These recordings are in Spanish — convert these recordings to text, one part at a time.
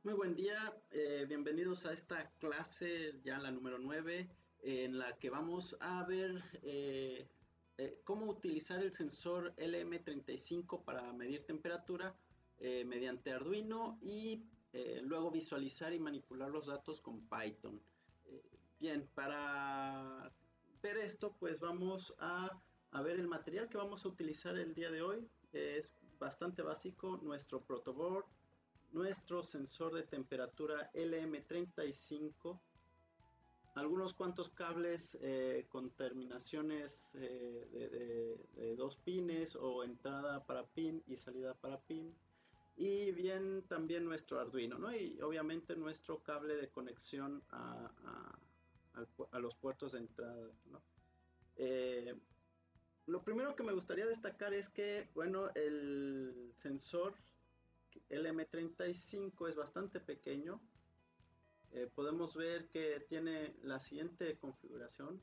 Muy buen día, bienvenidos a esta clase, ya la número 9, en la que vamos a ver cómo utilizar el sensor LM35 para medir temperatura mediante Arduino y luego visualizar y manipular los datos con Python. Eh, Bien, para ver esto, pues vamos a ver el material que vamos a utilizar el día de hoy. Es bastante básico, nuestro protoboard, nuestro sensor de temperatura LM35, algunos cuantos cables con terminaciones de dos pines o entrada para pin y salida para pin, y bien también nuestro Arduino, ¿no? Y obviamente nuestro cable de conexión a los puertos de entrada, ¿no? Eh, lo primero que me gustaría destacar es que, bueno, el sensor LM35 es bastante pequeño. Podemos ver que tiene la siguiente configuración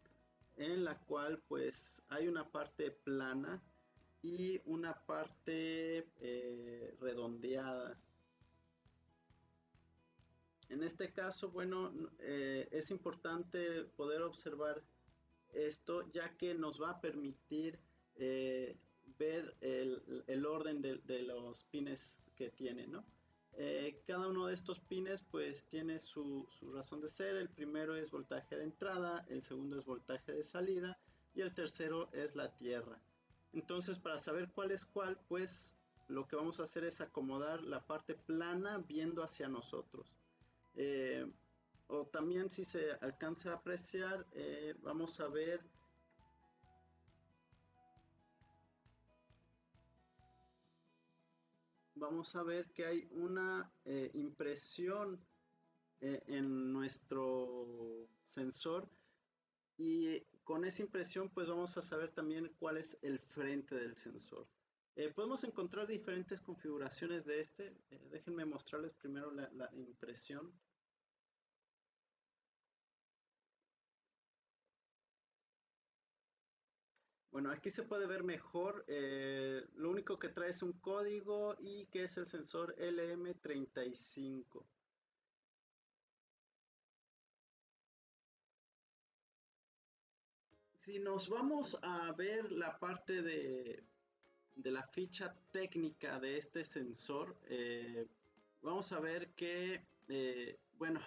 en la cual pues hay una parte plana y una parte redondeada. En este caso, bueno, es importante poder observar esto, ya que nos va a permitir eh, ver el orden de los pines que tiene, ¿no? Cada uno de estos pines pues tiene su razón de ser. El primero es voltaje de entrada, el segundo es voltaje de salida y el tercero es la tierra. Entonces, para saber cuál es cuál, pues lo que vamos a hacer es acomodar la parte plana viendo hacia nosotros. Eh, o también, si se alcanza a apreciar, vamos a ver que hay una impresión en nuestro sensor, y con esa impresión pues vamos a saber también cuál es el frente del sensor. Podemos encontrar diferentes configuraciones de este. Déjenme mostrarles primero la impresión. Bueno, aquí se puede ver mejor. Lo único que trae es un código y que es el sensor LM35. Si nos vamos a ver la parte de la ficha técnica de este sensor, vamos a ver que, bueno,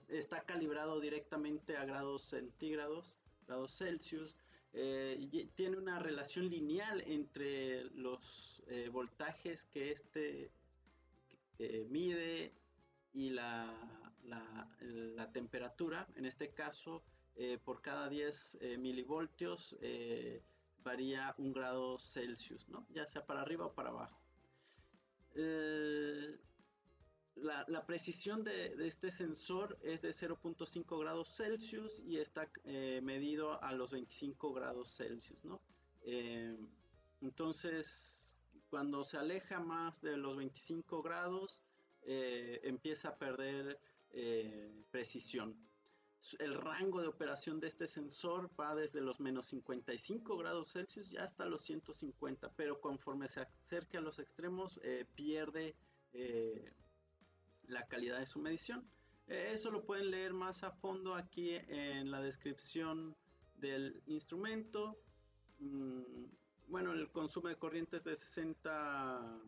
está calibrado directamente a grados centígrados, grados Celsius. Y tiene una relación lineal entre los voltajes que este mide y la temperatura. En este caso, por cada 10 milivoltios varía un grado Celsius, ¿no? Ya sea para arriba o para abajo. Eh, la precisión de este sensor es de 0.5 grados Celsius y está medido a los 25 grados Celsius, ¿no? Eh, entonces, cuando se aleja más de los 25 grados, empieza a perder precisión. El rango de operación de este sensor va desde los menos 55 grados Celsius ya hasta los 150, pero conforme se acerca a los extremos pierde la calidad de su medición. Eso lo pueden leer más a fondo aquí en la descripción del instrumento. Bueno, el consumo de corriente es de 60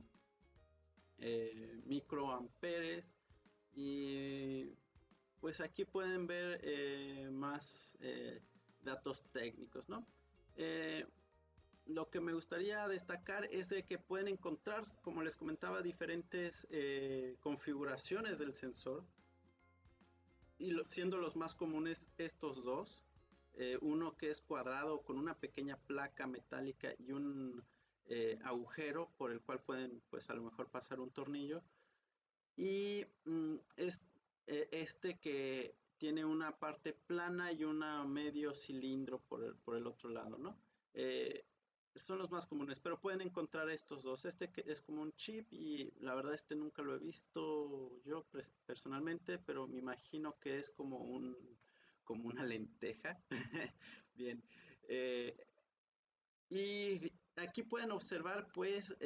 microamperes, y pues aquí pueden ver más datos técnicos, ¿no? Eh, lo que me gustaría destacar es de que pueden encontrar, como les comentaba, diferentes configuraciones del sensor, y siendo los más comunes estos dos. Uno que es cuadrado con una pequeña placa metálica y un agujero por el cual pueden, pues a lo mejor, pasar un tornillo, y este que tiene una parte plana y una medio cilindro por el otro lado, ¿no? Son los más comunes, pero pueden encontrar estos dos. Este que es como un chip, y la verdad este nunca lo he visto yo personalmente, pero me imagino que es como una lenteja. Bien. Y aquí pueden observar pues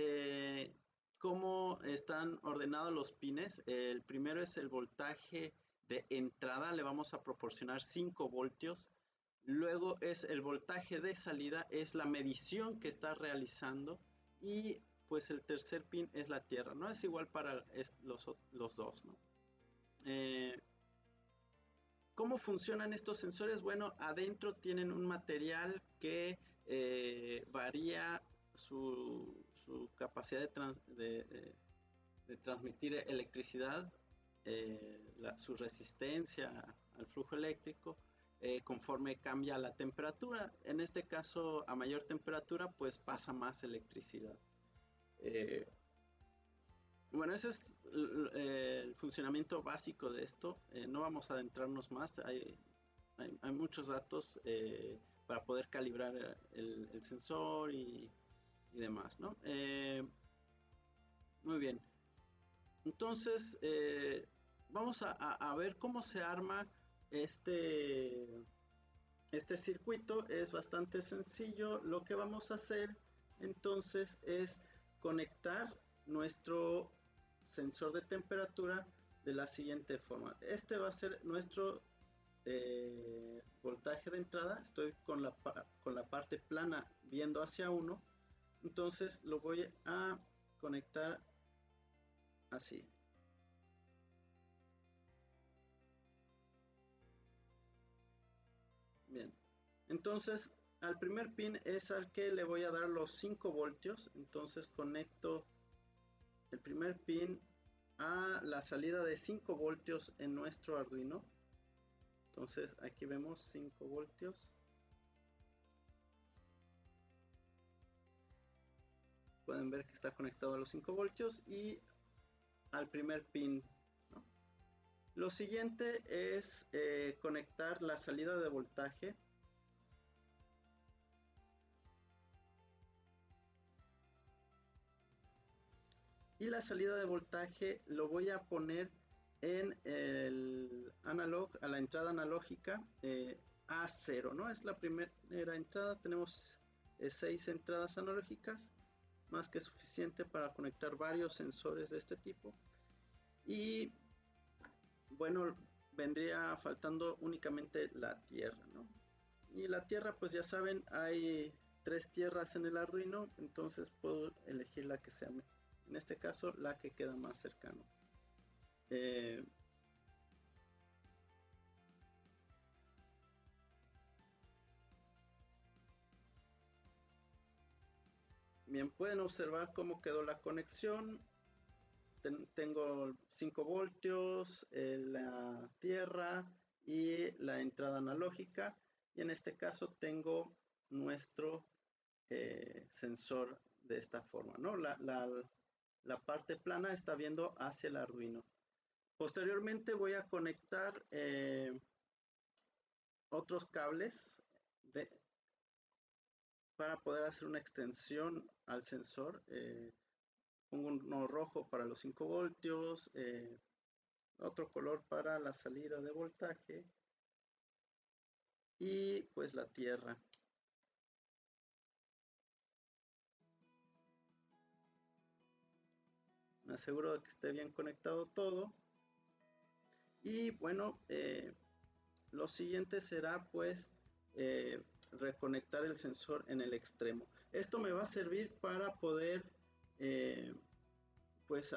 cómo están ordenados los pines. El primero es el voltaje de entrada, le vamos a proporcionar 5 voltios. Luego es el voltaje de salida, es la medición que está realizando. Y pues el tercer pin es la tierra, ¿no? Es igual para los dos, ¿no? ¿Cómo funcionan estos sensores? Bueno, adentro tienen un material que varía su capacidad de transmitir electricidad, su resistencia al flujo eléctrico, conforme cambia la temperatura. En este caso, a mayor temperatura, pues pasa más electricidad. Bueno, ese es el funcionamiento básico de esto. No vamos a adentrarnos más. Hay muchos datos para poder calibrar el sensor y demás, ¿no? Muy bien. Entonces, vamos a ver cómo se arma este circuito. Es bastante sencillo. Lo que vamos a hacer entonces es conectar nuestro sensor de temperatura de la siguiente forma. Este va a ser nuestro voltaje de entrada. Estoy con la parte plana viendo hacia 1. Entonces lo voy a conectar así. Bien. Entonces al primer pin es al que le voy a dar los 5 voltios. Entonces conecto el primer pin a la salida de 5 voltios en nuestro Arduino. Entonces aquí vemos 5 voltios. Pueden ver que está conectado a los 5 voltios y al primer pin, ¿no? Lo siguiente es conectar la salida de voltaje. Y la salida de voltaje lo voy a poner en el analog, a la entrada analógica A0, ¿no? Es la primera entrada. Tenemos 6 entradas analógicas, más que suficiente para conectar varios sensores de este tipo. Y bueno, vendría faltando únicamente la tierra, ¿no? Y la tierra, pues ya saben, hay 3 tierras en el Arduino, entonces puedo elegir la que sea, en este caso, la que queda más cercano. Bien, pueden observar cómo quedó la conexión. Tengo 5 voltios, la tierra y la entrada analógica. Y en este caso tengo nuestro sensor de esta forma, ¿no? La parte plana está viendo hacia el Arduino. Posteriormente voy a conectar otros cables para poder hacer una extensión al sensor. Pongo uno rojo para los 5 voltios, otro color para la salida de voltaje y pues la tierra. Me aseguro de que esté bien conectado todo. Y bueno, lo siguiente será pues reconectar el sensor en el extremo. Esto me va a servir para poder pues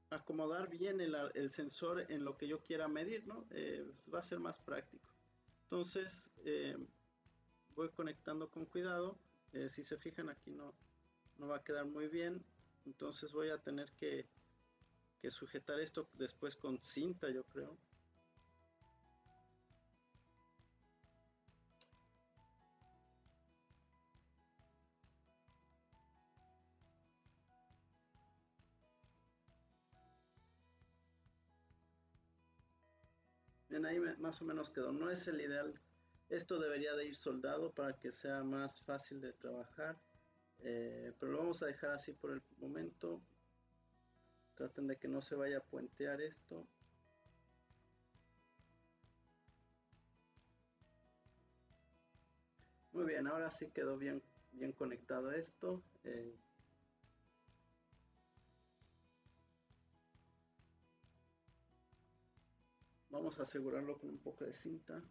acomodar bien el sensor en lo que yo quiera medir, ¿no? Va a ser más práctico. Entonces voy conectando con cuidado. Si se fijan, aquí no va a quedar muy bien. Entonces voy a tener que sujetar esto después con cinta, yo creo. Bien, ahí más o menos quedó. No es el ideal. Esto debería de ir soldado para que sea más fácil de trabajar. Pero lo vamos a dejar así por el momento. Traten de que no se vaya a puentear esto. Muy bien, ahora sí quedó bien conectado esto. Vamos a asegurarlo con un poco de cinta.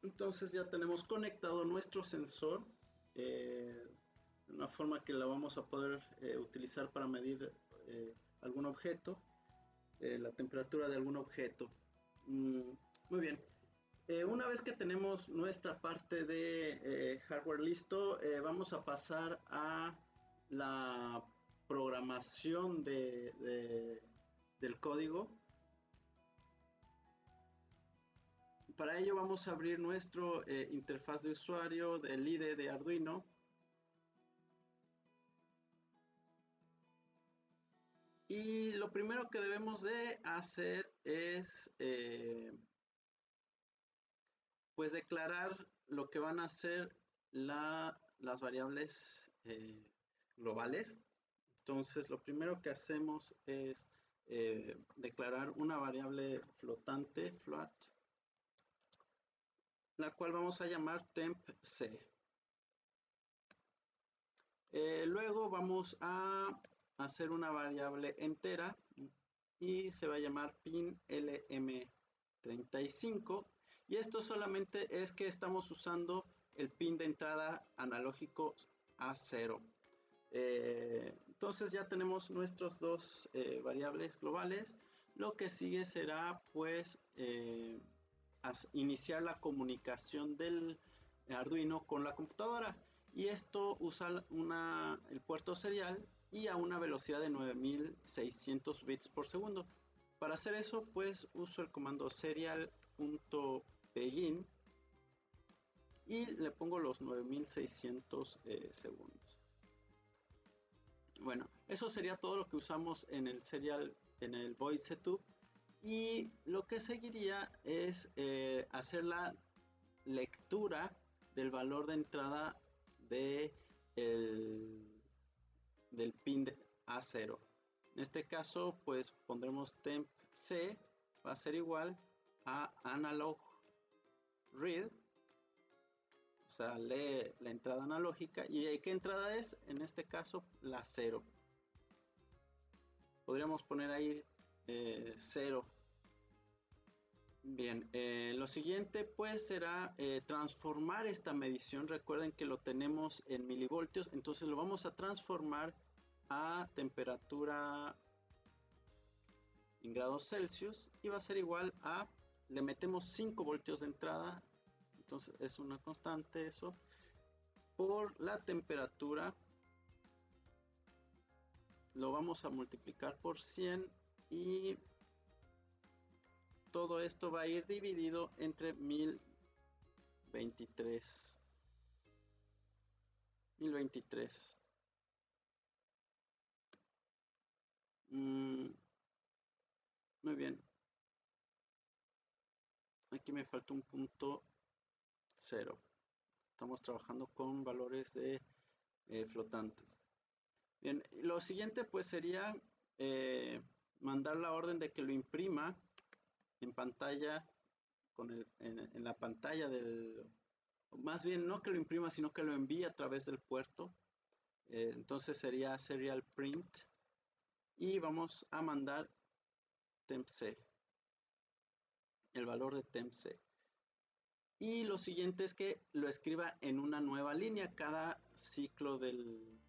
Entonces ya tenemos conectado nuestro sensor de una forma que la vamos a poder utilizar para medir algún objeto, la temperatura de algún objeto. Muy bien. Una vez que tenemos nuestra parte de hardware listo, vamos a pasar a la programación del código. Para ello vamos a abrir nuestro interfaz de usuario del IDE de Arduino. Y lo primero que debemos de hacer es pues declarar lo que van a ser las variables globales. Entonces lo primero que hacemos es declarar una variable flotante, float, la cual vamos a llamar tempc. Luego vamos a hacer una variable entera y se va a llamar pin lm35, y esto solamente es que estamos usando el pin de entrada analógico A0. Entonces ya tenemos nuestras dos variables globales. Lo que sigue será pues iniciar la comunicación del Arduino con la computadora, y esto usa el puerto serial y a una velocidad de 9600 bits por segundo. Para hacer eso pues uso el comando serial.begin y le pongo los 9600 segundos. Bueno, eso sería todo lo que usamos en el serial, en el void setup. Y lo que seguiría es hacer la lectura del valor de entrada del pin de A0. En este caso pues pondremos temp C, va a ser igual a analog read, o sea, lee la entrada analógica. ¿Y qué entrada es? En este caso la 0. Podríamos poner ahí 0. Bien, lo siguiente pues será transformar esta medición. Recuerden que lo tenemos en milivoltios, entonces lo vamos a transformar a temperatura en grados Celsius y va a ser igual a, le metemos 5 voltios de entrada, entonces es una constante eso, por la temperatura, lo vamos a multiplicar por 100 y todo esto va a ir dividido entre 1023. Muy bien. Aquí me falta un punto 0. Estamos trabajando con valores de flotantes. Bien, lo siguiente pues sería mandar la orden de que lo imprima en pantalla, en la pantalla del, más bien no que lo imprima, sino que lo envíe a través del puerto. Entonces sería serial print y vamos a mandar tempc, el valor de tempc. Y lo siguiente es que lo escriba en una nueva línea cada ciclo del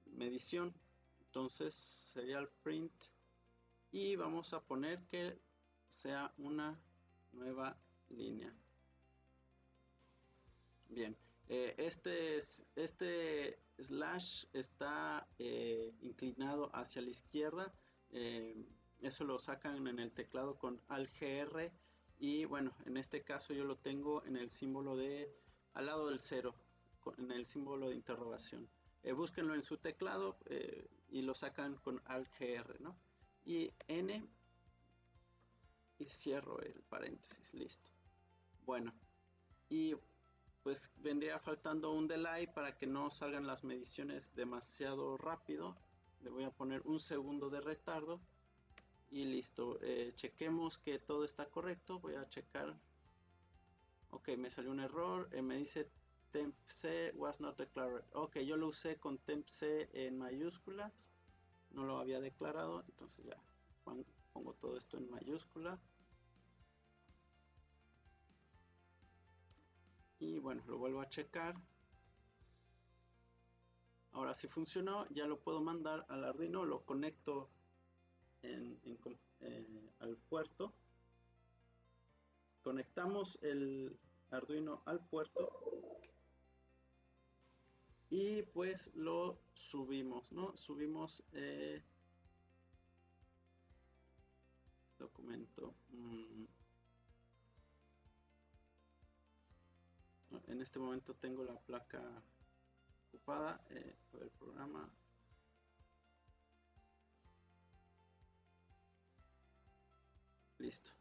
medición. Entonces serial print y vamos a poner que sea una nueva línea. Bien, este slash está inclinado hacia la izquierda. Eso lo sacan en el teclado con Alt-GR, y bueno, en este caso yo lo tengo en el símbolo de al lado del 0, en el símbolo de interrogación. Búsquenlo en su teclado y lo sacan con Alt-GR, ¿no? Y N y cierro el paréntesis, listo. Bueno, y pues vendría faltando un delay para que no salgan las mediciones demasiado rápido. Le voy a poner un segundo de retardo y listo. Chequemos que todo está correcto. Voy a checar. Ok, me salió un error. Me dice tempc was not declared. Ok, yo lo usé con tempc en mayúsculas, no lo había declarado, entonces ya pongo todo esto en mayúscula. Y bueno, lo vuelvo a checar. Ahora si funcionó, ya lo puedo mandar al Arduino, lo conecto al puerto. Conectamos el Arduino al puerto y pues lo subimos, ¿no? Subimos documento. En este momento tengo la placa ocupada por el programa. Listo.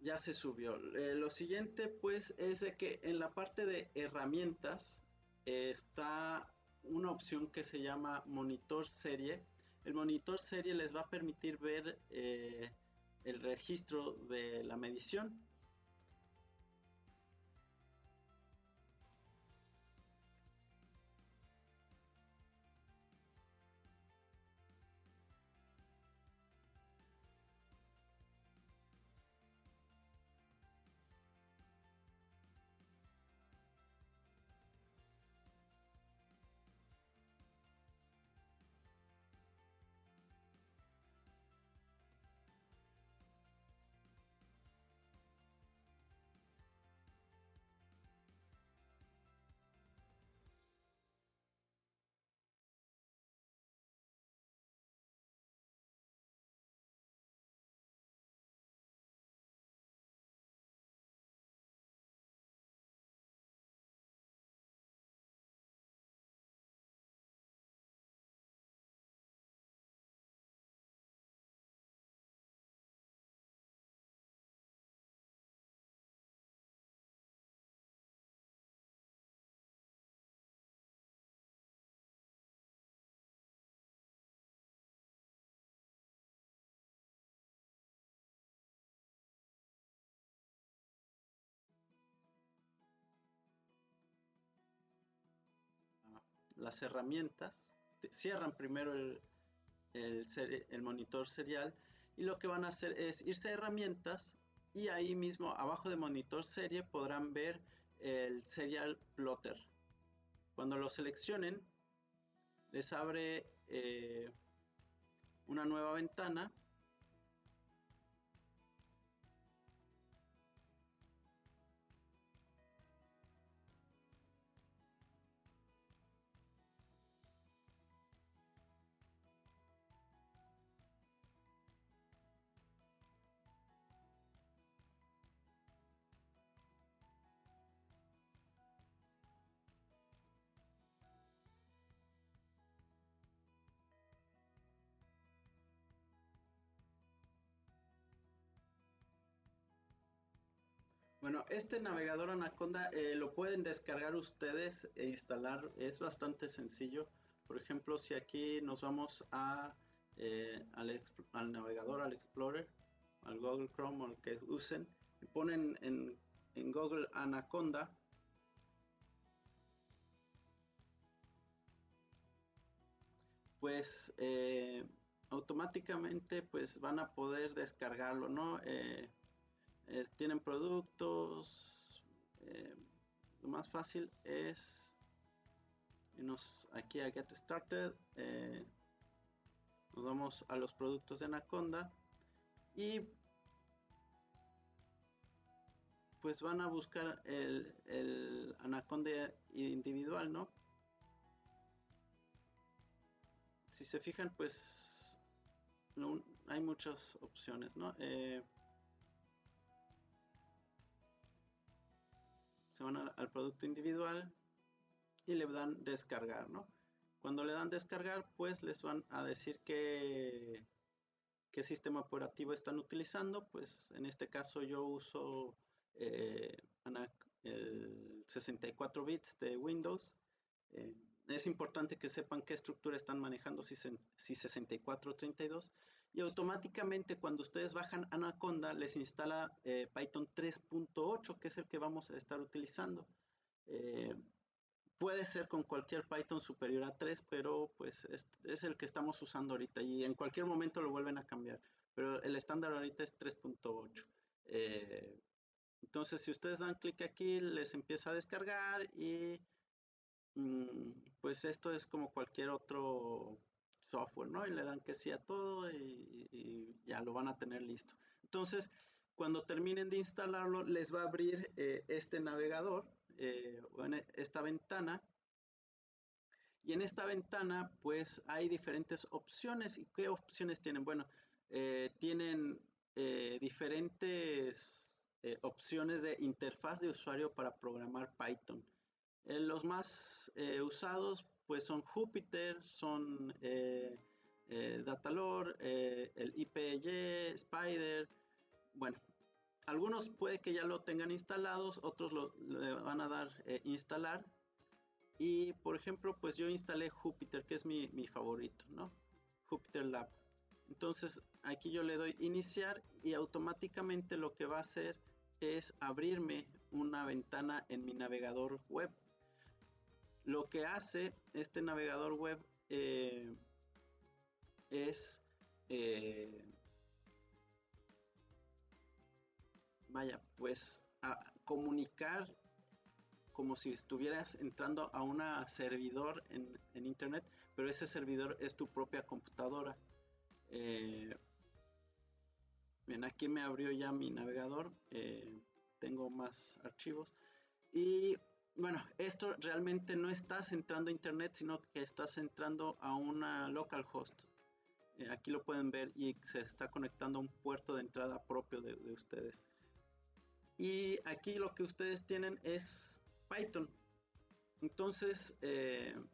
Ya se subió. Lo siguiente pues es de que en la parte de herramientas está una opción que se llama monitor serie. El monitor serie les va a permitir ver el registro de la medición. Las herramientas cierran primero el monitor serial y lo que van a hacer es irse a herramientas y ahí mismo abajo de monitor serie podrán ver el serial plotter. Cuando lo seleccionen les abre una nueva ventana. Bueno, este navegador Anaconda lo pueden descargar ustedes e instalar, es bastante sencillo. Por ejemplo, si aquí nos vamos al navegador, al Explorer, al Google Chrome o el que usen, y ponen en Google Anaconda, pues automáticamente pues van a poder descargarlo, ¿no? Tienen productos. Lo más fácil es irnos aquí a Get Started. Nos vamos a los productos de Anaconda y pues van a buscar el Anaconda individual, ¿no? Si se fijan, pues hay muchas opciones, ¿no? Se van al producto individual y le dan descargar, ¿no? Cuando le dan descargar, pues les van a decir qué sistema operativo están utilizando. Pues en este caso yo uso el 64 bits de Windows. Es importante que sepan qué estructura están manejando, si 64 o 32. y automáticamente cuando ustedes bajan Anaconda les instala Python 3.8, que es el que vamos a estar utilizando. Puede ser con cualquier Python superior a 3, pero pues es el que estamos usando ahorita y en cualquier momento lo vuelven a cambiar. Pero el estándar ahorita es 3.8. Entonces, si ustedes dan clic aquí, les empieza a descargar y pues esto es como cualquier otro software, ¿no? Y le dan que sí a todo y ya lo van a tener listo. Entonces, cuando terminen de instalarlo, les va a abrir este navegador, esta ventana. Y en esta ventana, pues hay diferentes opciones. ¿Y qué opciones tienen? Bueno, tienen diferentes opciones de interfaz de usuario para programar Python. Los más usados pues son Jupyter, son Datalore, el IPY, Spider. Bueno, algunos puede que ya lo tengan instalados, otros le van a dar instalar. Y por ejemplo, pues yo instalé Jupyter, que es mi favorito, ¿no? Jupyter Lab. Entonces aquí yo le doy iniciar y automáticamente lo que va a hacer es abrirme una ventana en mi navegador web. Lo que hace este navegador web es vaya, pues a comunicar como si estuvieras entrando a un servidor en internet, pero ese servidor es tu propia computadora. Bien, aquí me abrió ya mi navegador, tengo más archivos y bueno, esto realmente no estás entrando a internet, sino que estás entrando a una localhost. Aquí lo pueden ver y se está conectando a un puerto de entrada propio de ustedes. Y aquí lo que ustedes tienen es Python. Entonces, en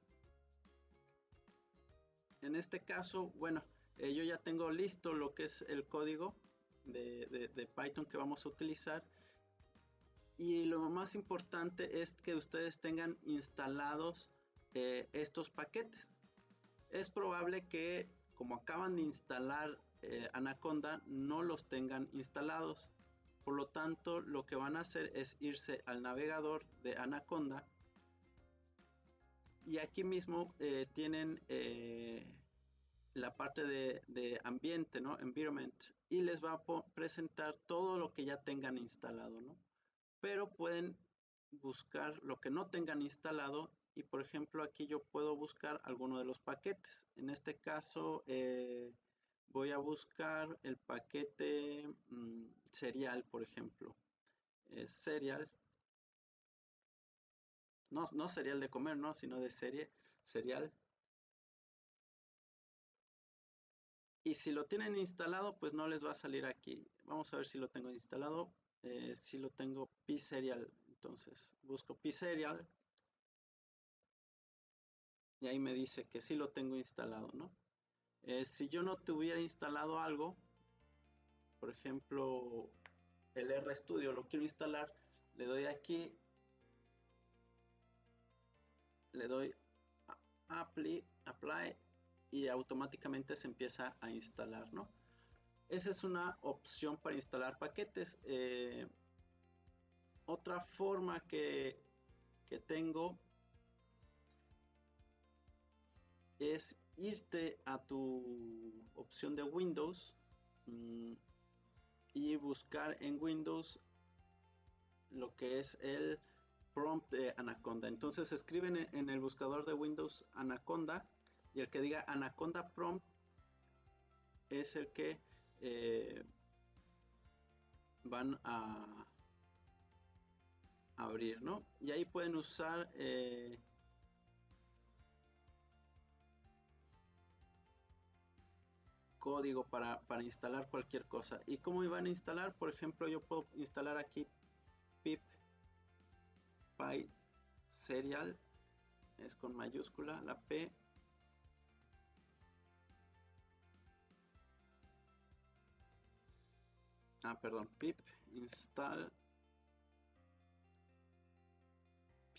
este caso, bueno, yo ya tengo listo lo que es el código de Python que vamos a utilizar. Y lo más importante es que ustedes tengan instalados estos paquetes. Es probable que como acaban de instalar Anaconda no los tengan instalados. Por lo tanto, lo que van a hacer es irse al navegador de Anaconda y aquí mismo tienen la parte de ambiente, ¿no? Environment, y les va a presentar todo lo que ya tengan instalado, ¿no? Pero pueden buscar lo que no tengan instalado y por ejemplo aquí yo puedo buscar alguno de los paquetes. En este caso voy a buscar el paquete serial, por ejemplo. Serial. No cereal de comer, ¿no? Sino de serie, cereal. Y si lo tienen instalado, pues no les va a salir aquí. Vamos a ver si lo tengo instalado. Si lo tengo pserial. Entonces busco pserial. Y ahí me dice que sí lo tengo instalado, ¿no? Si yo no tuviera instalado algo, por ejemplo, el RStudio lo quiero instalar, le doy aquí, le doy apply y automáticamente se empieza a instalar, ¿no? Esa es una opción para instalar paquetes. Otra forma que tengo es irte a tu opción de Windows y buscar en Windows lo que es el prompt de Anaconda. Entonces escriben en el buscador de Windows Anaconda y el que diga Anaconda prompt es el que van a abrir, ¿no? Y ahí pueden usar código para instalar cualquier cosa. ¿Y cómo iban a instalar? Por ejemplo, yo puedo instalar aquí pip py serial, es con mayúscula la P. Perdón, pip install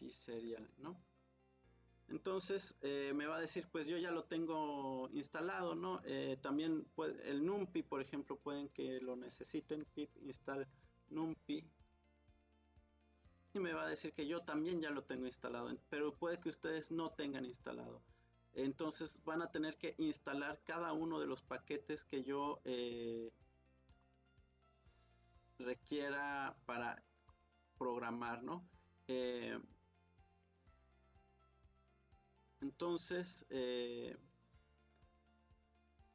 pserial, ¿no? Entonces me va a decir, pues yo ya lo tengo instalado, ¿no? También el NumPy, por ejemplo, pueden que lo necesiten, pip install NumPy, y me va a decir que yo también ya lo tengo instalado, pero puede que ustedes no tengan instalado. Entonces van a tener que instalar cada uno de los paquetes que yo requiera para programar, ¿no? Entonces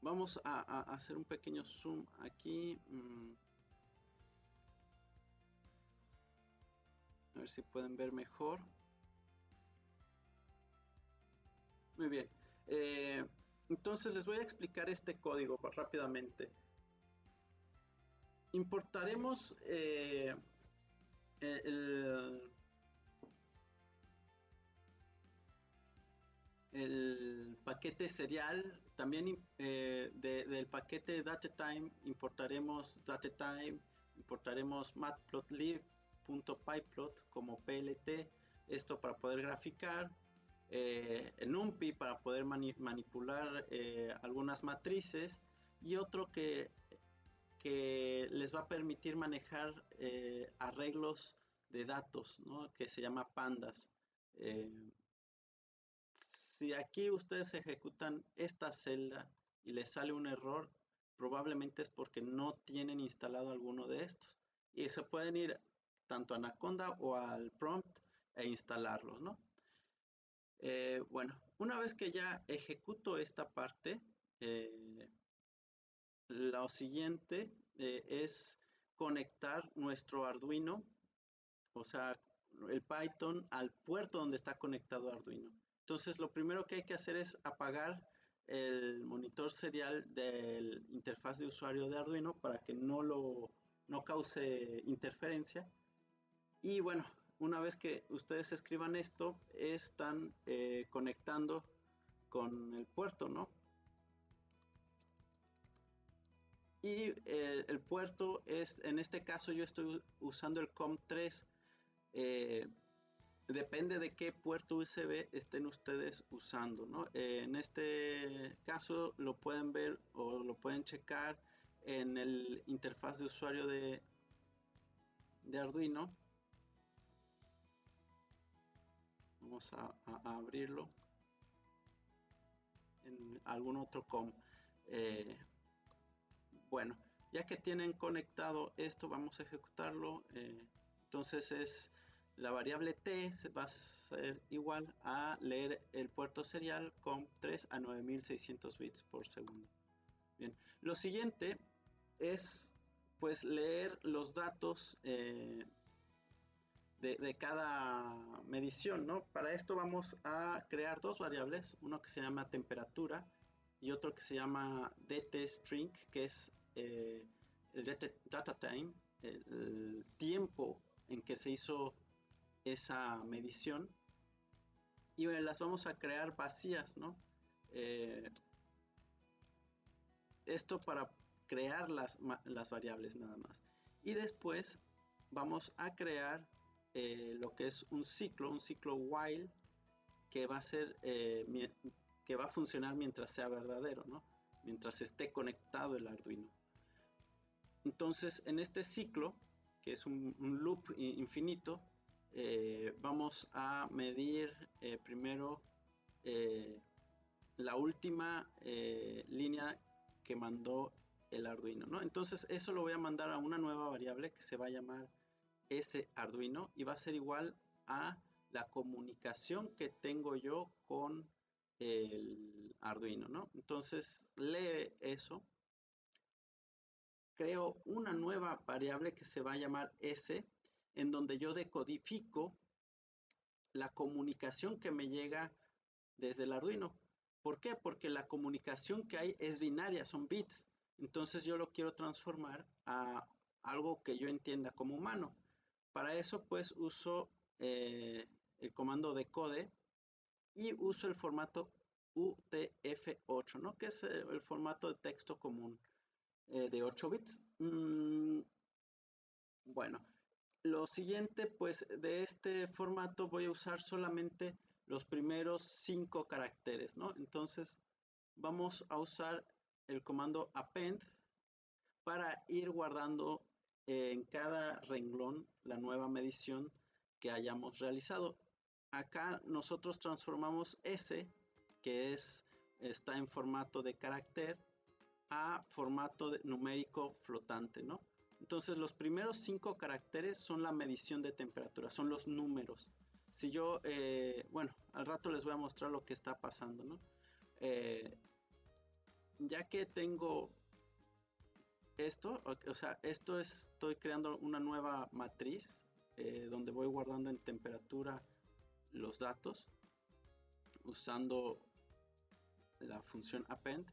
vamos a hacer un pequeño zoom aquí. A ver si pueden ver mejor. Muy bien. Entonces les voy a explicar este código rápidamente. Importaremos el paquete serial. También del paquete datetime importaremos datetime, importaremos matplotlib.pyplot como PLT, esto para poder graficar, NumPy para poder manipular algunas matrices, y otro que les va a permitir manejar arreglos de datos, ¿no? Que se llama pandas. Si aquí ustedes ejecutan esta celda y les sale un error, probablemente es porque no tienen instalado alguno de estos. Y se pueden ir tanto a Anaconda o al prompt e instalarlos, ¿no? Bueno, una vez que ya ejecuto esta parte, lo siguiente es conectar nuestro Arduino, o sea, el Python al puerto donde está conectado Arduino. Entonces, lo primero que hay que hacer es apagar el monitor serial del interfaz de usuario de Arduino para que no cause interferencia. Y bueno, una vez que ustedes escriban esto, están conectando con el puerto, ¿no? Y el puerto es, en este caso yo estoy usando el COM3. Depende de qué puerto USB estén ustedes usando, ¿no? En este caso lo pueden ver o lo pueden checar en el interfaz de usuario de Arduino. Vamos a abrirlo en algún otro COM. Bueno, ya que tienen conectado esto, vamos a ejecutarlo. Entonces es la variable t va a ser igual a leer el puerto serial con 3 a 9600 bits por segundo. Bien, lo siguiente es pues leer los datos de cada medición, ¿no? Para esto vamos a crear dos variables, uno que se llama temperatura y otro que se llama dtString, que es el data time, el tiempo en que se hizo esa medición, y las vamos a crear vacías, ¿no? Esto para crear las variables nada más. Y después vamos a crear lo que es un ciclo while, que va a ser que va a funcionar mientras sea verdadero, ¿no? Mientras esté conectado el Arduino. Entonces, en este ciclo, que es un loop infinito, vamos a medir primero la última línea que mandó el Arduino, ¿no? Entonces eso lo voy a mandar a una nueva variable que se va a llamar sArduino y va a ser igual a la comunicación que tengo yo con el Arduino, ¿no? Entonces lee eso, creo una nueva variable que se va a llamar s, en donde yo decodifico la comunicación que me llega desde el Arduino. ¿Por qué? Porque la comunicación que hay es binaria, son bits. Entonces yo lo quiero transformar a algo que yo entienda como humano. Para eso pues uso el comando decode y uso el formato UTF-8, ¿no? Que es el formato de texto común de 8 bits. Bueno, lo siguiente, pues de este formato voy a usar solamente los primeros 5 caracteres, ¿no? Entonces vamos a usar el comando append para ir guardando en cada renglón la nueva medición que hayamos realizado. Acá nosotros transformamos S, que está en formato de carácter, a formato numérico flotante, ¿no? Entonces los primeros 5 caracteres son la medición de temperatura, son los números. Si yo, bueno, al rato les voy a mostrar lo que está pasando, ¿no? Ya que tengo esto, o sea, estoy creando una nueva matriz donde voy guardando en temperatura los datos usando la función append.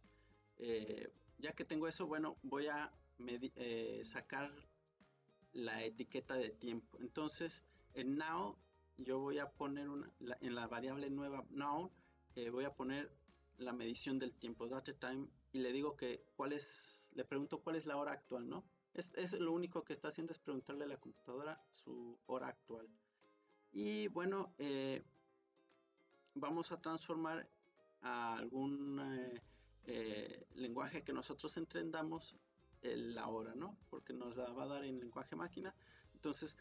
Ya que tengo eso, bueno, voy a sacar la etiqueta de tiempo. Entonces, en now, yo voy a poner en la variable nueva now, voy a poner la medición del tiempo, data time, y le digo que le pregunto cuál es la hora actual, ¿no? Es lo único que está haciendo es preguntarle a la computadora su hora actual. Y bueno, vamos a transformar a algún lenguaje que nosotros entendamos la hora, ¿no? Porque nos la va a dar en lenguaje máquina. Entonces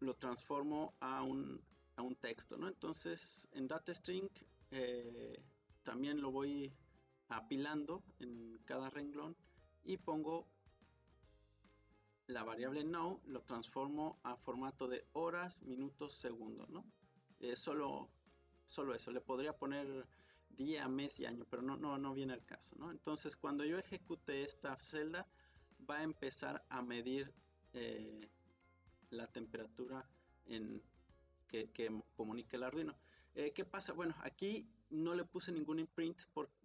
lo transformo a un texto, ¿no? Entonces en DataString también lo voy apilando en cada renglón y pongo la variable now, lo transformo a formato de horas, minutos, segundos, ¿no? Solo eso, le podría poner día, mes y año, pero no viene el caso, ¿no? Entonces cuando yo ejecute esta celda va a empezar a medir la temperatura que comunique el Arduino. ¿Qué pasa? Bueno, aquí no le puse ningún imprint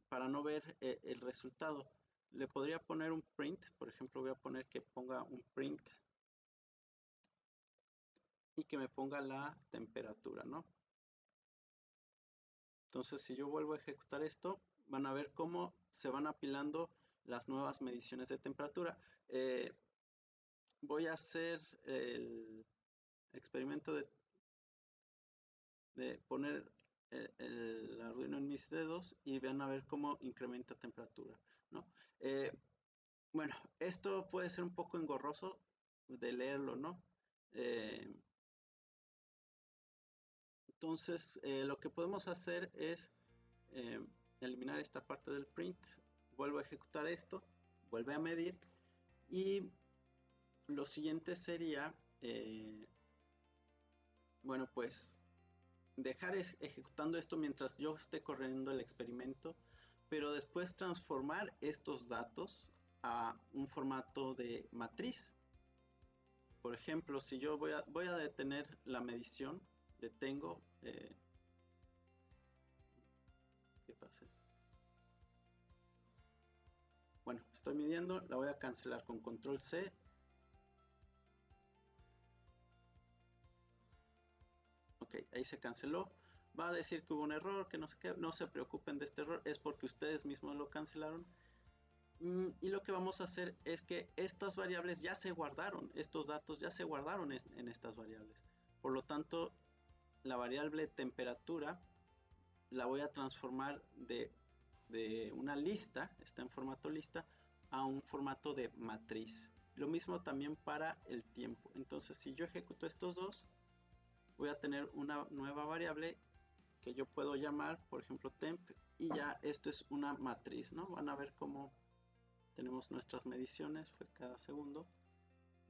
para no ver el resultado. Le podría poner un print, por ejemplo voy a poner que ponga un print y que me ponga la temperatura, ¿no? Entonces, si yo vuelvo a ejecutar esto, van a ver cómo se van apilando las nuevas mediciones de temperatura. Voy a hacer el experimento de poner el Arduino en mis dedos y van a ver cómo incrementa temperatura, ¿no? Bueno, esto puede ser un poco engorroso de leerlo, ¿no? Entonces, lo que podemos hacer es eliminar esta parte del print, vuelvo a ejecutar esto, vuelve a medir y lo siguiente sería, bueno, pues dejar ejecutando esto mientras yo esté corriendo el experimento, pero después transformar estos datos a un formato de matriz. Por ejemplo, si yo voy a detener la medición, detengo, ¿qué pasa? Bueno, estoy midiendo, la voy a cancelar con control C. Ok, ahí se canceló. Va a decir que hubo un error, que no sé qué, no se preocupen de este error, es porque ustedes mismos lo cancelaron. Y lo que vamos a hacer es que estas variables ya se guardaron, estos datos ya se guardaron en estas variables. Por lo tanto, la variable temperatura la voy a transformar de una lista, está en formato lista, a un formato de matriz. Lo mismo también para el tiempo. Entonces, si yo ejecuto estos dos, voy a tener una nueva variable que yo puedo llamar, por ejemplo, temp, y ya esto es una matriz, ¿no? Van a ver cómo tenemos nuestras mediciones, fue cada segundo,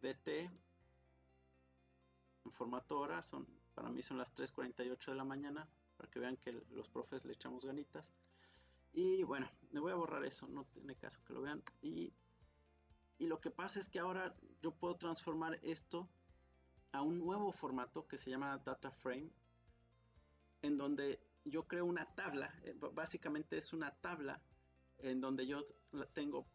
dt, en formato hora, para mí son las 3:48 de la mañana, para que vean que los profes le echamos ganitas. Y bueno, me voy a borrar eso, no tiene caso que lo vean. Y lo que pasa es que ahora yo puedo transformar esto a un nuevo formato que se llama data frame, en donde yo creo una tabla, básicamente es una tabla en donde yo tengo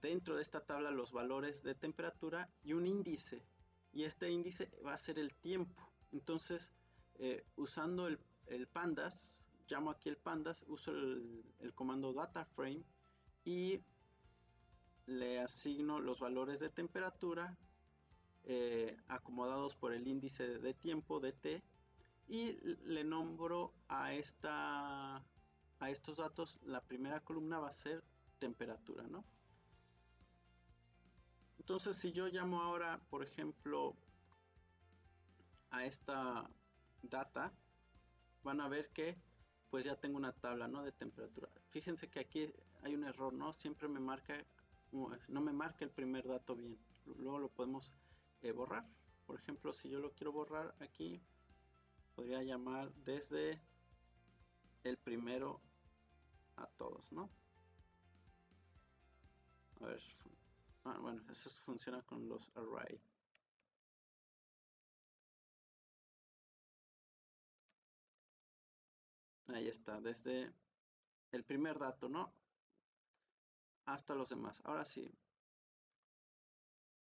dentro de esta tabla los valores de temperatura y un índice, y este índice va a ser el tiempo. Entonces, usando el pandas, llamo aquí el pandas, uso el comando dataframe y le asigno los valores de temperatura acomodados por el índice de tiempo dt, y le nombro a estos datos. La primera columna va a ser temperatura, ¿no? Entonces, si yo llamo ahora, por ejemplo, a esta data, van a ver que pues ya tengo una tabla, ¿no?, de temperatura. Fíjense que aquí hay un error, ¿no? Siempre me marca, no me marca el primer dato bien. Luego lo podemos borrar. Por ejemplo, si yo lo quiero borrar aquí, podría llamar desde el primero a todos, ¿no? A ver, bueno, eso funciona con los array. Ahí está, desde el primer dato, ¿no?, hasta los demás. Ahora sí.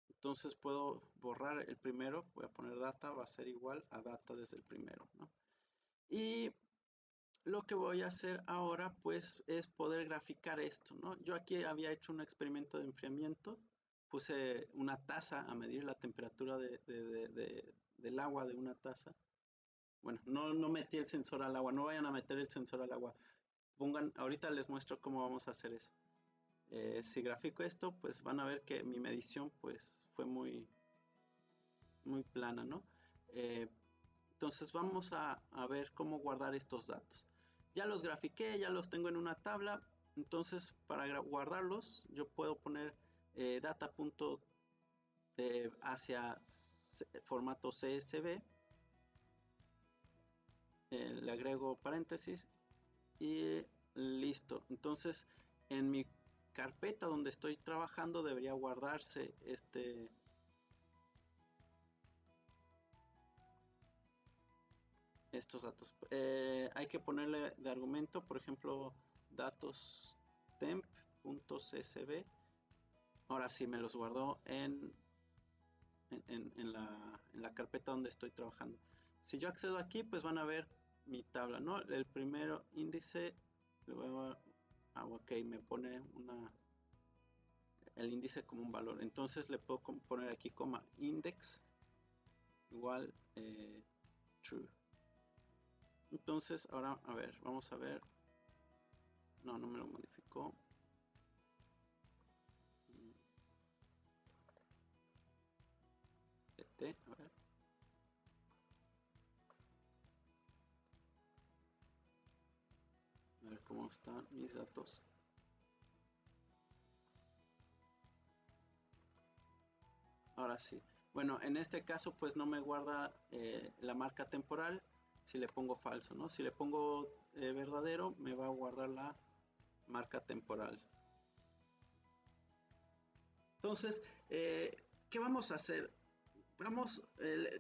Entonces puedo borrar el primero, voy a poner data, va a ser igual a data desde el primero, ¿no? Y lo que voy a hacer ahora pues es poder graficar esto, ¿no? Yo aquí había hecho un experimento de enfriamiento, puse una taza a medir la temperatura del agua de una taza. Bueno, no metí el sensor al agua, no vayan a meter el sensor al agua. Ahorita les muestro cómo vamos a hacer eso. Si grafico esto, pues van a ver que mi medición pues fue muy plana, ¿no? Entonces vamos a ver cómo guardar estos datos. Ya los grafiqué, ya los tengo en una tabla. Entonces para guardarlos yo puedo poner data hacia formato CSV, le agrego paréntesis y listo. Entonces en mi carpeta donde estoy trabajando debería guardarse estos datos. Hay que ponerle de argumento, por ejemplo, datos temp.csv. Ahora sí me los guardó en la carpeta donde estoy trabajando. Si yo accedo aquí, pues van a ver mi tabla, ¿no? El primero índice, luego, ok, me pone el índice como un valor. Entonces le puedo poner aquí coma index igual true. Entonces ahora, a ver, vamos a ver. No me lo modificó. A ver. A ver cómo están mis datos. Ahora sí. Bueno, en este caso pues no me guarda la marca temporal si le pongo falso, ¿no? Si le pongo verdadero, me va a guardar la marca temporal. Entonces, ¿qué vamos a hacer?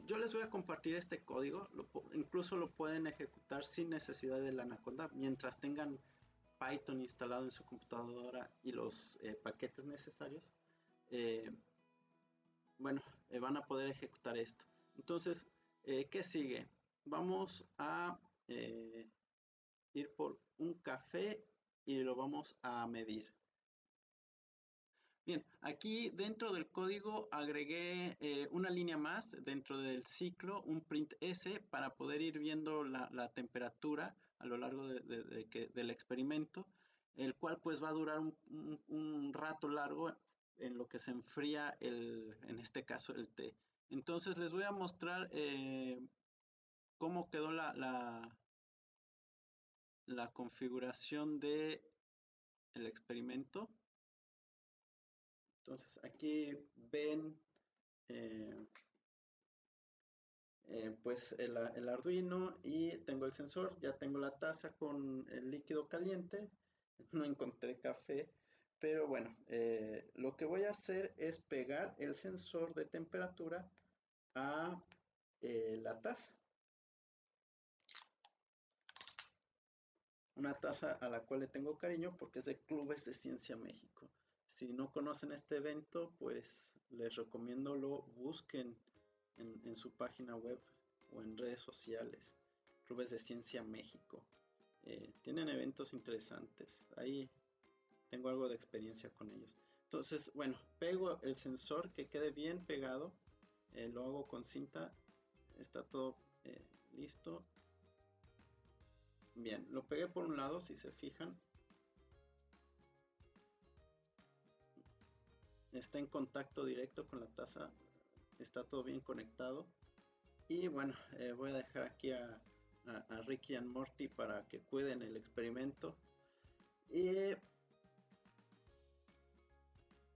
Yo les voy a compartir este código, incluso lo pueden ejecutar sin necesidad del Anaconda, mientras tengan Python instalado en su computadora y los paquetes necesarios. Bueno, van a poder ejecutar esto. Entonces, ¿qué sigue? Vamos a ir por un café y lo vamos a medir. Bien, aquí dentro del código agregué una línea más dentro del ciclo, un print s, para poder ir viendo la temperatura a lo largo del experimento, el cual pues va a durar un rato largo en lo que se enfría en este caso el té. Entonces les voy a mostrar cómo quedó la configuración del experimento. Entonces aquí ven pues el Arduino y tengo el sensor, ya tengo la taza con el líquido caliente, no encontré café, pero bueno, lo que voy a hacer es pegar el sensor de temperatura a la taza. Una taza a la cual le tengo cariño porque es de Clubes de Ciencia México. Si no conocen este evento, pues les recomiendo lo busquen en su página web o en redes sociales. Clubes de Ciencia México. Tienen eventos interesantes. Ahí tengo algo de experiencia con ellos. Entonces, bueno, pego el sensor que quede bien pegado. Lo hago con cinta. Está todo listo. Bien, lo pegué por un lado, si se fijan. Está en contacto directo con la taza, está todo bien conectado. Y bueno, voy a dejar aquí a Ricky y Morty para que cuiden el experimento. Y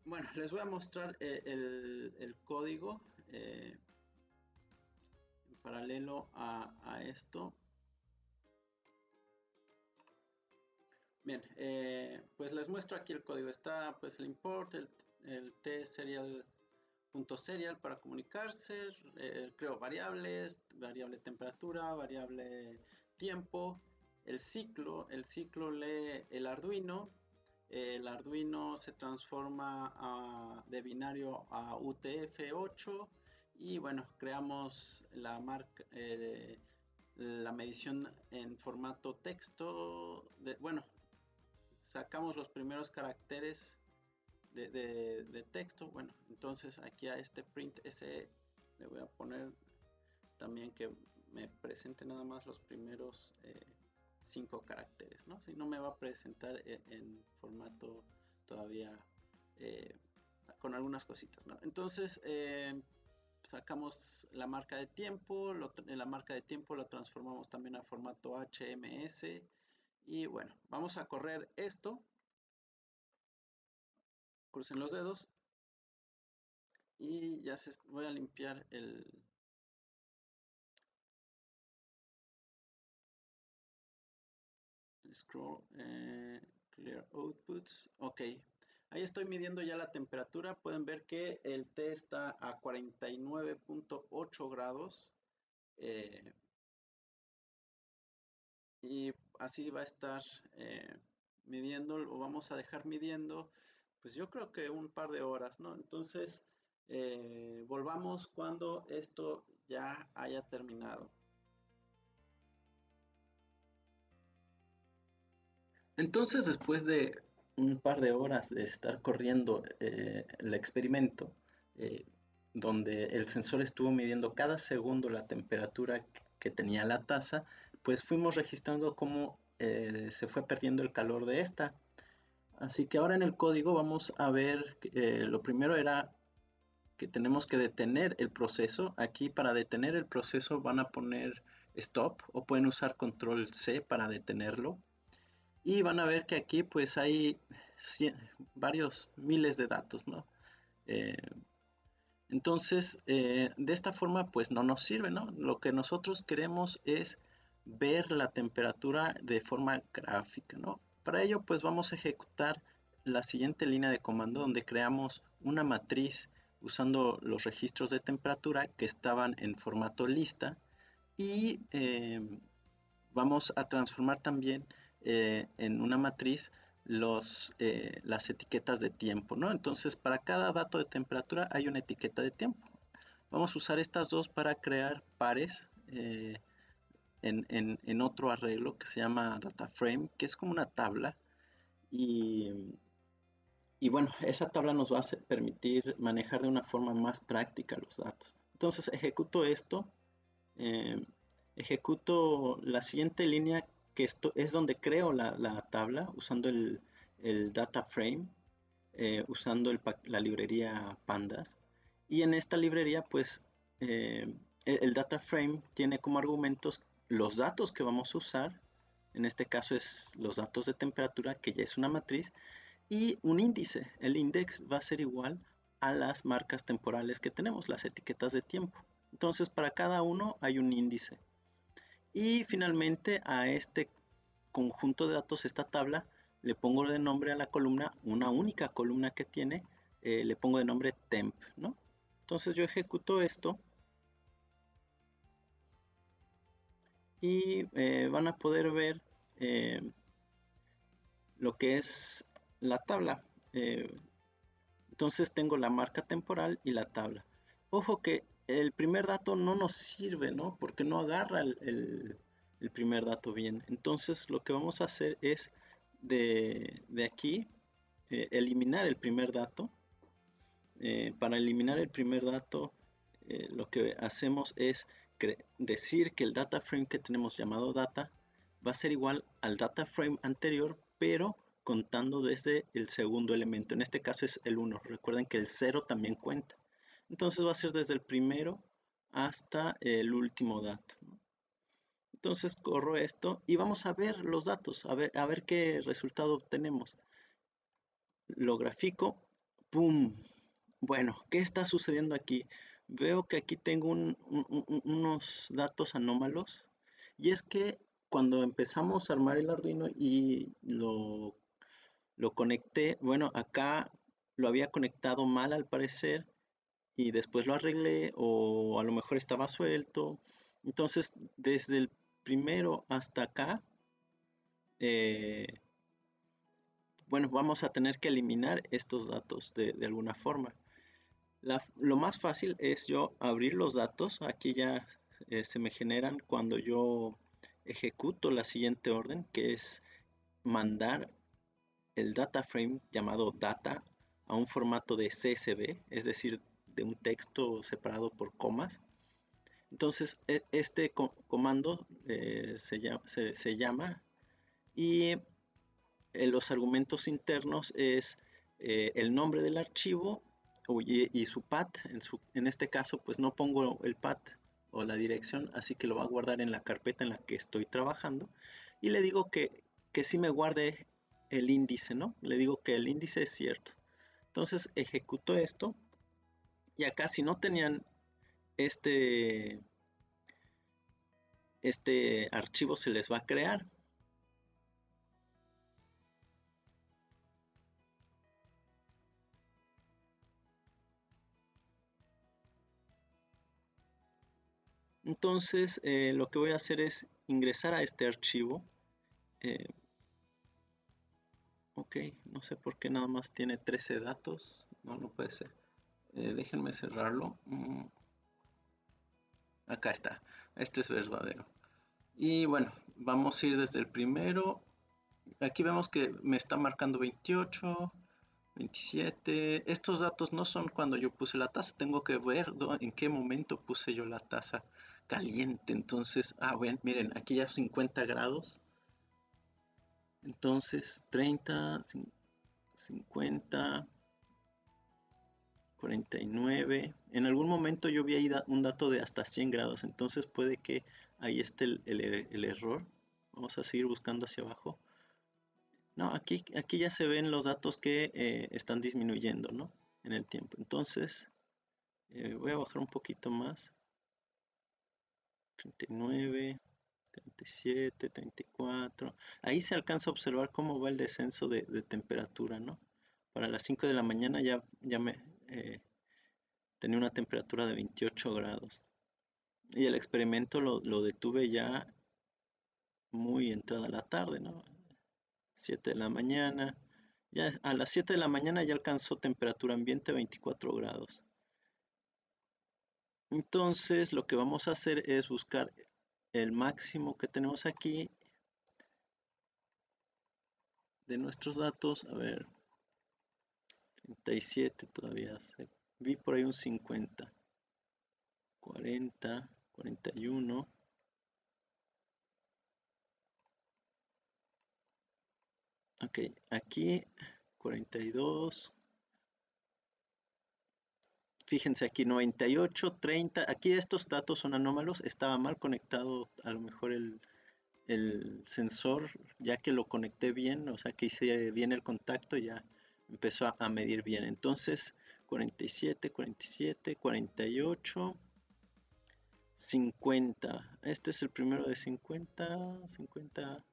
bueno, les voy a mostrar el código en paralelo a esto. Bien, pues les muestro aquí el código. Está pues el import, el tserial.serial para comunicarse. Creo variables, variable temperatura, variable tiempo. El ciclo lee el Arduino. El Arduino se transforma de binario a UTF-8 y bueno, creamos la marca, la medición en formato texto. Bueno, sacamos los primeros caracteres de texto. Bueno, entonces aquí a este print SE le voy a poner también que me presente nada más los primeros 5 caracteres, ¿no? Si no me va a presentar en formato todavía con algunas cositas, ¿no? Entonces sacamos la marca de tiempo, la marca de tiempo la transformamos también a formato HMS y bueno, vamos a correr esto, crucen los dedos y ya voy a limpiar el scroll, clear outputs, ok. Ahí estoy midiendo ya la temperatura. Pueden ver que el T está a 49.8 grados. Y así va a estar midiendo, lo vamos a dejar midiendo, pues yo creo que un par de horas, ¿no? Entonces, volvamos cuando esto ya haya terminado. Entonces, después de un par de horas de estar corriendo el experimento, eh, donde el sensor estuvo midiendo cada segundo la temperatura que tenía la taza, pues fuimos registrando cómo se fue perdiendo el calor de esta. Así que ahora en el código vamos a ver, lo primero era que tenemos que detener el proceso. Aquí para detener el proceso van a poner stop o pueden usar control C para detenerlo. Y van a ver que aquí pues hay varios miles de datos, ¿no? Eh, entonces, de esta forma pues no nos sirve, ¿no? Lo que nosotros queremos es ver la temperatura de forma gráfica, ¿no? Para ello pues vamos a ejecutar la siguiente línea de comando donde creamos una matriz usando los registros de temperatura que estaban en formato lista y vamos a transformar también en una matriz las etiquetas de tiempo, ¿no? Entonces, para cada dato de temperatura hay una etiqueta de tiempo. Vamos a usar estas dos para crear pares en otro arreglo que se llama data frame, que es como una tabla. Y bueno, esa tabla nos va a permitir manejar de una forma más práctica los datos. Entonces, ejecuto esto. Eh, Ejecuto la siguiente línea, que esto es donde creo la tabla usando el data frame, usando la librería pandas. Y en esta librería pues el data frame tiene como argumentos los datos que vamos a usar. En este caso es los datos de temperatura, que ya es una matriz, y un índice. El index va a ser igual a las marcas temporales que tenemos, las etiquetas de tiempo. Entonces para cada uno hay un índice. Y finalmente a este conjunto de datos, esta tabla, le pongo de nombre a la columna, una única columna que tiene, le pongo de nombre temp, ¿no? Entonces yo ejecuto esto y van a poder ver lo que es la tabla. Entonces tengo la marca temporal y la tabla. Ojo que el primer dato no nos sirve, ¿no? Porque no agarra el primer dato bien. Entonces lo que vamos a hacer es de aquí eliminar el primer dato. Para eliminar el primer dato, lo que hacemos es decir que el data frame que tenemos llamado data va a ser igual al data frame anterior, pero contando desde el segundo elemento. En este caso es el 1. Recuerden que el 0 también cuenta. Entonces va a ser desde el primero hasta el último dato. Entonces corro esto y vamos a ver los datos, a ver qué resultado obtenemos. Lo grafico. ¡Pum! Bueno, ¿qué está sucediendo aquí? Veo que aquí tengo unos datos anómalos. Y es que cuando empezamos a armar el Arduino y lo conecté, bueno, acá lo había conectado mal al parecer y después lo arreglé o a lo mejor estaba suelto. Entonces, desde el primero hasta acá, eh, bueno, vamos a tener que eliminar estos datos de alguna forma. Lo más fácil es yo abrir los datos. Aquí ya se me generan cuando yo ejecuto la siguiente orden, que es mandar el data frame llamado data a un formato de CSV, es decir, de un texto separado por comas. Entonces, este comando se llama y los argumentos internos es el nombre del archivo y su path. En este caso, pues no pongo el path o la dirección, así que lo va a guardar en la carpeta en la que estoy trabajando. Y le digo que sí me guarde el índice, ¿no? Le digo que el índice es cierto. Entonces ejecuto esto. Y acá si no tenían este archivo se les va a crear. Entonces lo que voy a hacer es ingresar a este archivo. Ok, no sé por qué nada más tiene 13 datos. No puede ser. Déjenme cerrarlo. Acá está. Este es verdadero. Y bueno, vamos a ir desde el primero. Aquí vemos que me está marcando 28, 27. Estos datos no son cuando yo puse la taza. Tengo que ver en qué momento puse yo la taza caliente. Entonces, bueno, miren, aquí ya 50 grados. Entonces, 30, 50, 49. En algún momento yo vi ahí un dato de hasta 100 grados. Entonces puede que ahí esté el error. Vamos a seguir buscando hacia abajo. No, aquí ya se ven los datos que están disminuyendo, ¿no? En el tiempo. Entonces, voy a bajar un poquito más. 39, 37, 34. Ahí se alcanza a observar cómo va el descenso de temperatura, ¿no? Para las 5 de la mañana ya tenía una temperatura de 28 grados. Y el experimento lo detuve ya muy entrada la tarde, ¿no? 7 de la mañana. Ya a las 7 de la mañana ya alcanzó temperatura ambiente 24 grados. Entonces lo que vamos a hacer es buscar el máximo que tenemos aquí de nuestros datos. A ver, 37 todavía. Vi por ahí un 50. 40, 41. Ok, aquí 42. Fíjense aquí 98, 30. Aquí estos datos son anómalos. Estaba mal conectado a lo mejor el sensor, ya que lo conecté bien, o sea que hice bien el contacto, ya empezó a medir bien. Entonces 47, 47, 48, 50. Este es el primero de 50, 50.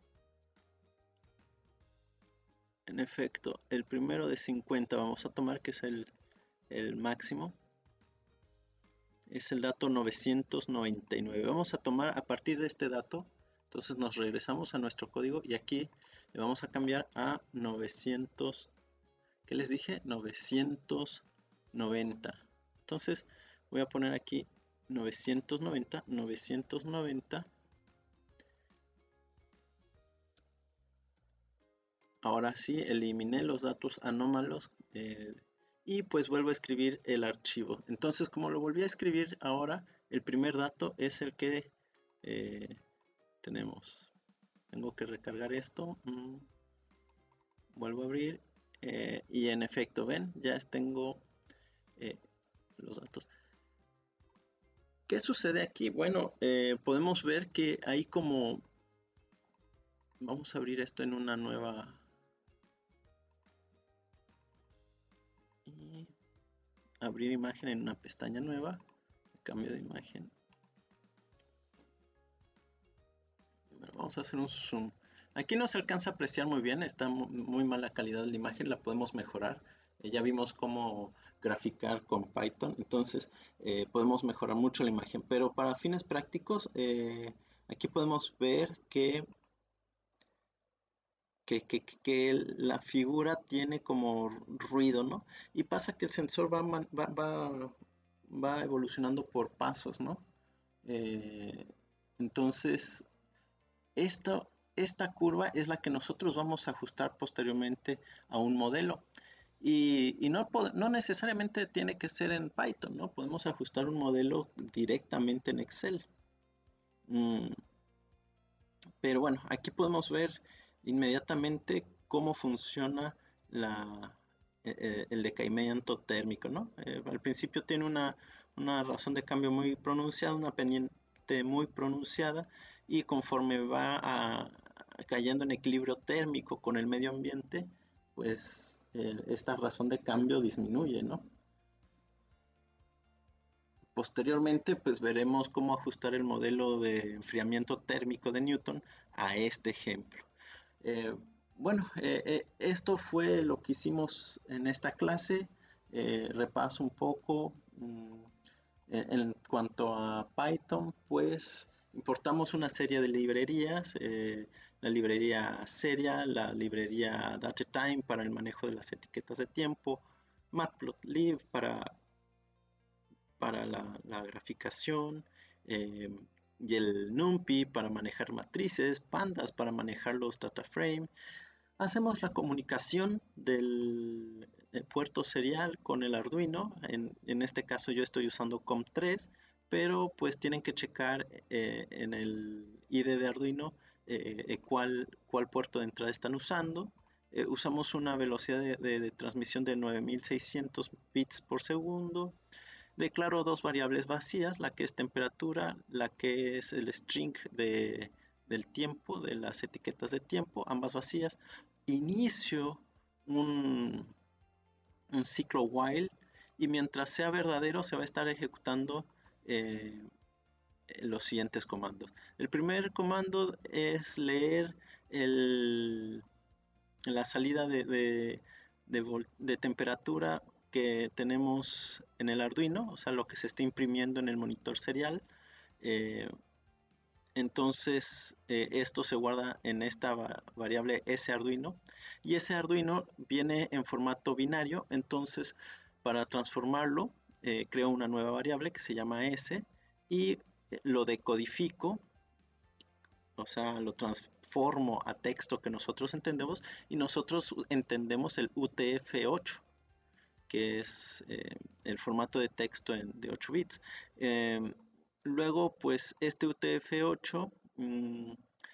En efecto, el primero de 50 vamos a tomar que es el máximo. Es el dato 999. Vamos a tomar a partir de este dato. Entonces nos regresamos a nuestro código y aquí le vamos a cambiar a 900. ¿Qué les dije? 990. Entonces voy a poner aquí 990, 990. Ahora sí, eliminé los datos anómalos y pues vuelvo a escribir el archivo. Entonces, como lo volví a escribir ahora, el primer dato es el que tenemos. Tengo que recargar esto. Vuelvo a abrir. Y en efecto, ven, ya tengo los datos. ¿Qué sucede aquí? Bueno, podemos ver que hay como... Vamos a abrir esto en una nueva... Y abrir imagen en una pestaña nueva. Cambio de imagen. Bueno, vamos a hacer un zoom. Aquí no se alcanza a apreciar muy bien, está muy mala calidad de la imagen, la podemos mejorar. Ya vimos cómo graficar con Python, entonces podemos mejorar mucho la imagen, pero para fines prácticos, aquí podemos ver que la figura tiene como ruido, ¿no? Y pasa que el sensor va evolucionando por pasos, ¿no? Eh, entonces, esta curva es la que nosotros vamos a ajustar posteriormente a un modelo. Y no necesariamente tiene que ser en Python, ¿no? Podemos ajustar un modelo directamente en Excel. Pero bueno, aquí podemos ver inmediatamente cómo funciona el decaimiento térmico, ¿no? Al principio tiene una razón de cambio muy pronunciada, una pendiente muy pronunciada, y conforme cayendo en equilibrio térmico con el medio ambiente, pues esta razón de cambio disminuye, ¿no? Posteriormente, pues veremos cómo ajustar el modelo de enfriamiento térmico de Newton a este ejemplo. Eh, bueno, esto fue lo que hicimos en esta clase. Repaso un poco en cuanto a Python, pues importamos una serie de librerías, la librería Serial, la librería DataTime para el manejo de las etiquetas de tiempo, Matplotlib para la graficación, y el NumPy para manejar matrices, Pandas para manejar los data frame. Hacemos la comunicación del puerto serial con el Arduino. En este caso yo estoy usando COM3, pero pues tienen que checar en el IDE de Arduino cuál puerto de entrada están usando. Usamos una velocidad de transmisión de 9600 bits por segundo. Declaro dos variables vacías, la que es temperatura, la que es el string del tiempo, de las etiquetas de tiempo, ambas vacías. Inicio un, un ciclo while, y mientras sea verdadero se va a estar ejecutando los siguientes comandos. El primer comando es leer la salida de temperatura que tenemos en el Arduino, o sea, lo que se está imprimiendo en el monitor serial. Entonces, esto se guarda en esta variable sArduino, y ese Arduino viene en formato binario. Entonces, para transformarlo, creo una nueva variable que se llama s, y lo decodifico, o sea, lo transformo a texto que nosotros entendemos, y nosotros entendemos el UTF-8, que es el formato de texto de 8 bits. Luego, pues este UTF-8,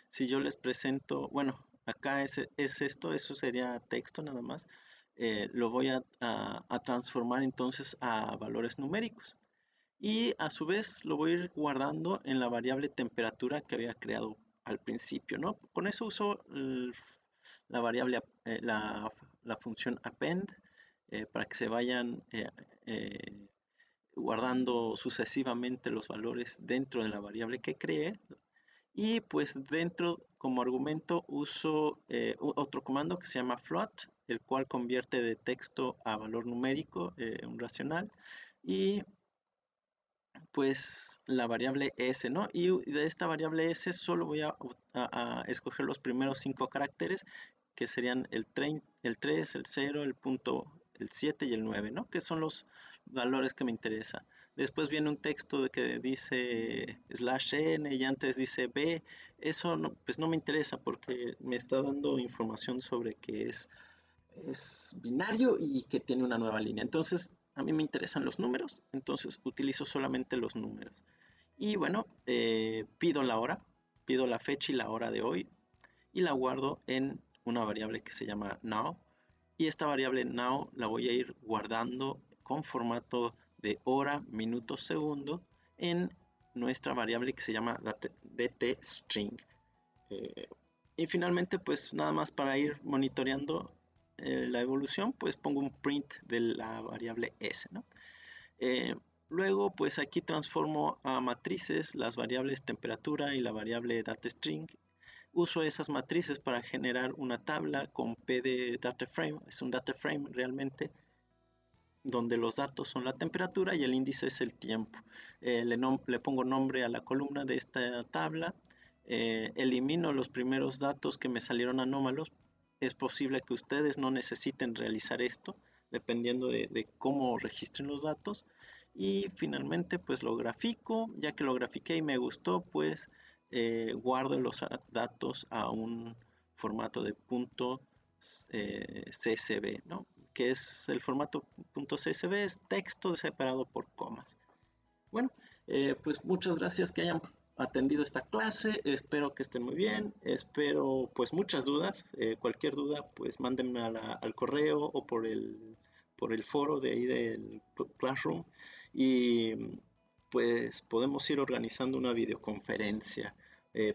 si yo les presento, bueno, acá es esto, eso sería texto nada más. Lo voy a transformar entonces a valores numéricos, y a su vez lo voy a ir guardando en la variable temperatura que había creado al principio, ¿no? Con eso uso la variable, la función append, para que se vayan guardando sucesivamente los valores dentro de la variable que creé. Y pues dentro, como argumento, uso otro comando que se llama float, el cual convierte de texto a valor numérico, un racional, y pues la variable s, ¿no? Y de esta variable s solo voy a escoger los primeros 5 caracteres, que serían el 3, el 0, el punto, el 7 y el 9, ¿no? Que son los valores que me interesan. Después viene un texto que dice /n y antes dice b. Eso no, pues no me interesa porque me está dando información sobre que es es binario y que tiene una nueva línea. Entonces, a mí me interesan los números, entonces utilizo solamente los números. Y bueno, pido la hora, pido la fecha y la hora de hoy y la guardo en una variable que se llama now. Y esta variable now la voy a ir guardando con formato de hora, minuto, segundo en nuestra variable que se llama DTString. Eh, y finalmente, pues nada más para ir monitoreando la evolución, pues pongo un print de la variable s, ¿no? Eh, Luego, pues aquí transformo a matrices las variables temperatura y la variable DataString. Uso esas matrices para generar una tabla con P de DataFrame. Es un DataFrame realmente, donde los datos son la temperatura y el índice es el tiempo. Le pongo nombre a la columna de esta tabla. Elimino los primeros datos que me salieron anómalos. Es posible que ustedes no necesiten realizar esto, dependiendo de cómo registren los datos. Y finalmente, pues lo grafico. Ya que lo grafiqué y me gustó, pues guardo los datos a un formato de punto CSV, ¿no? Que es el formato .csv, es texto separado por comas. Bueno, pues muchas gracias que hayan atendido esta clase, espero que estén muy bien, espero pues muchas dudas, cualquier duda pues mándenme al correo o por el foro de ahí del Classroom y pues podemos ir organizando una videoconferencia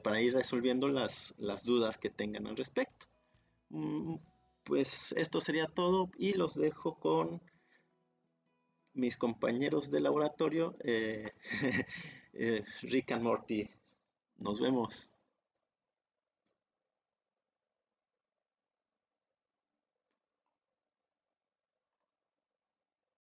para ir resolviendo las dudas que tengan al respecto. Pues esto sería todo y los dejo con mis compañeros de laboratorio, Rick and Morty. Nos vemos.